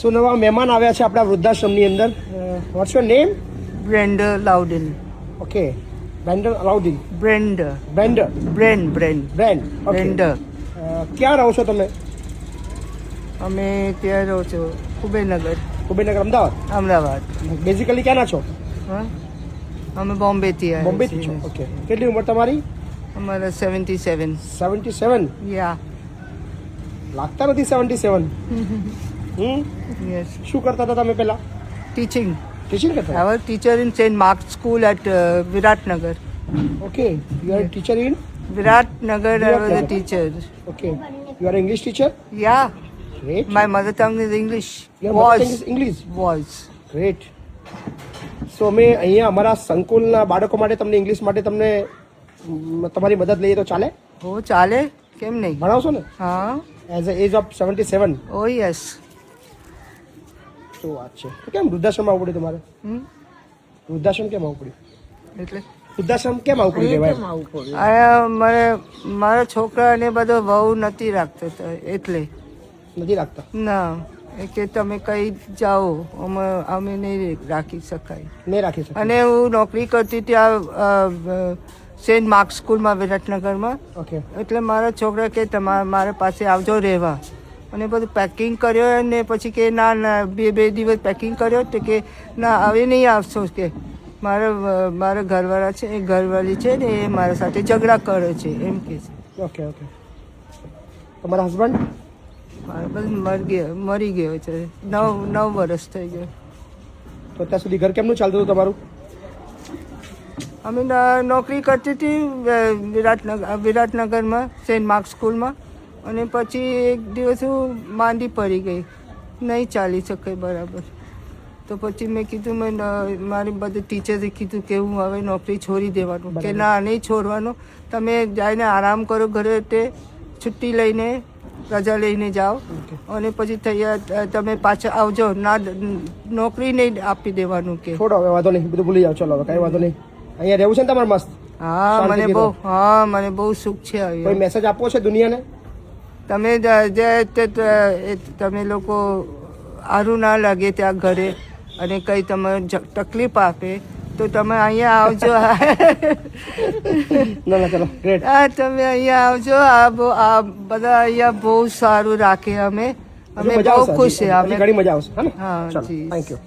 સો નવા મહેમાન આવ્યા છે આપણા વૃદ્ધાશ્રમની અંદર. What's your name? Brenda Loudon. Okay, Brendan Alauddin. Brenda. બ્રેન્ડર. Brand. Brand. Okay. Brenda. ક્યાં રહો છો તમે? અમે ત્યાં રહો છો કુબેરનગર, કુબેરનગર, અમદાવાદ. અમદાવાદ. બેઝિકલી ક્યાંના છો? હા, અમે બોમ્બેથી આવ્યા બોમ્બેથી છો. છીએ. ઓકે, કેટલી ઉંમર તમારી? અમારા 77. 77. યા. લાગતા નથી 77. Yes. શું કરતા હતા તમે પહેલા? Teaching. ટીચિંગ કરતા? I was teacher in St. Mark's School at Viratnagar. Okay, you are teacher in? Viratnagar, I was a Viratnagar. teacher. Okay, you are English teacher? Yeah. Great. My mother tongue is English. Your mother tongue is English? Was. Great. So અમે અહીંયા અમારા સંકુલના બાળકો માટે તમને English માટે તમને તમારી મદદ લઈએ તો ચાલે? હો ચાલે, કેમ નહીં? ભણાવશો ને? હા. As a age of 77. Oh yes. શું વાત છે. તો કેમ વૃદ્ધાશ્રમ આવવું પડ્યું તમારે? વૃદ્ધાશ્રમ કેમ આવવું પડ્યું? એટલે વૃદ્ધાશ્રમ કેમ આવવું પડ્યું લેવાય? આ મારા છોકરાને બધો વહુ નથી રાખતો તો એટલે નથી રાખતા? ના, એ કે તમે કઈ જાઓ, અમે નહીં રાખી શકાય. નહીં રાખી શકે. અને હું નોકરી કરતી ત્યાં સેન્ટ માર્ક સ્કૂલમાં વિરાટનગરમાં. ઓકે. એટલે મારા છોકરા કે તમારે મારા પાસે આવજો રહેવા, અને બધું પેકિંગ કર્યો. અને પછી કે ના બે દિવસ પેકિંગ કર્યો તો કે ના હવે નહીં આવશો, કે મારા ઘરવાળા છે, એ ઘરવાળી છે ને એ મારા સાથે ઝઘડા કરે છે એમ કે છે. ઓકે. ઓકે. તમારા હસબન્ડ? મારો બધું મરી ગયો છે. 9 વર્ષ થઈ ગયો. તો અત્યાર સુધી ઘર કેમનું ચાલતું હતું તમારું? અમે નોકરી કરતી હતી વિરાટનગરમાં સેન્ટ માર્ક સ્કૂલમાં. અને પછી એક દિવસ હું માંદી પડી ગઈ, નહીં ચાલી શકે બરાબર. તો પછી મેં કીધું, મારી બધી ટીચરે કીધું કે હું હવે નોકરી છોડી દેવાનું. કે ના, નહીં છોડવાનું, તમે જઈને આરામ કરો ઘરે, તે છુટ્ટી લઈને રજા લઈને જાઓ, અને પછી તમે પાછા આવજો. ના, નોકરી નહીં આપી દેવાનું કે. છોડો હવે, વાંધો નહીં, બધું ભૂલી જાઓ. ચલો હવે, કઈ વાંધો નહીં. અહીંયા રહેવું છે ને તમારે મસ્ત? હા, મને બહુ સુખ છે. કોઈ મેસેજ આપવો છે દુનિયાને? તમે તમે લોકો સારું ના લાગે ત્યાં ઘરે, અને કંઈ તમે તકલીફ આપે તો તમે અહીંયા આવજો. ના, ચલો, ગ્રેટ. હા, તમે અહીંયા આવજો. આ બધા અહીંયા બહુ સારું રાખે. અમે બહુ ખુશ છે. ઘણી મજા આવશે. હા જી. Thank you.